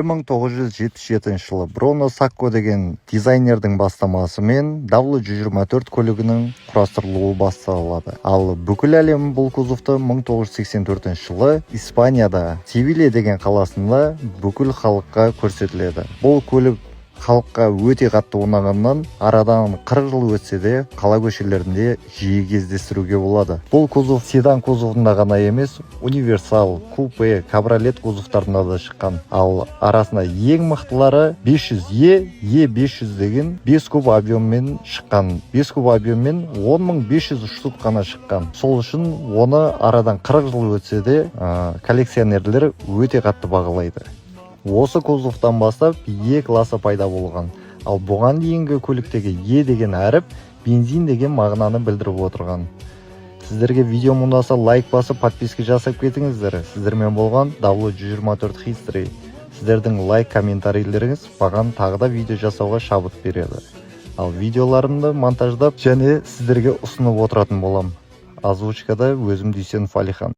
1977 жылы Бруно Сакко деген дизайнердің бастамасымен W124 көлігінің құрастырылуы басталады. Ал бүкіл әлем бұл кузовты 1984 жылы Испанияда Севилья деген қаласында бүкіл халыққа көрсетіледі. Бұл көлік халыққа өте қатты ұнағаннан арадан 40 жыл өтсе де қала көшелерінде жиі кездестіруге болады. Бұл кузов седан кузовында ғана емес, универсал, купе, кабриолет кузовтарында да шыққан. Ал арасында ең мықтылары 500E, E500 деген 5 куб объеммен шыққан. 5 куб объеммен 10.500 штук қана шыққан. Сол үшін оны арадан 40 жыл өтсе де коллекционерлер өте қатты бағалайды. Осы кузовтан бастап E класы пайда болған. Ал бұған дейінгі көліктегі E деген әріп бензин деген мағынаны білдіріп отырған. Сіздерге видео ұнаса лайк басып, подписка жасап кетіңіздер. Сіздермен болған W124 History. Сіздердің лайк, комментарийлеріңіз маған тағы да видео жасауға шабыт береді. Ал видеоларымды монтаждап және сіздерге ұсынып отыратын болам. Озвучкада өзім Дүйсенов Алихан.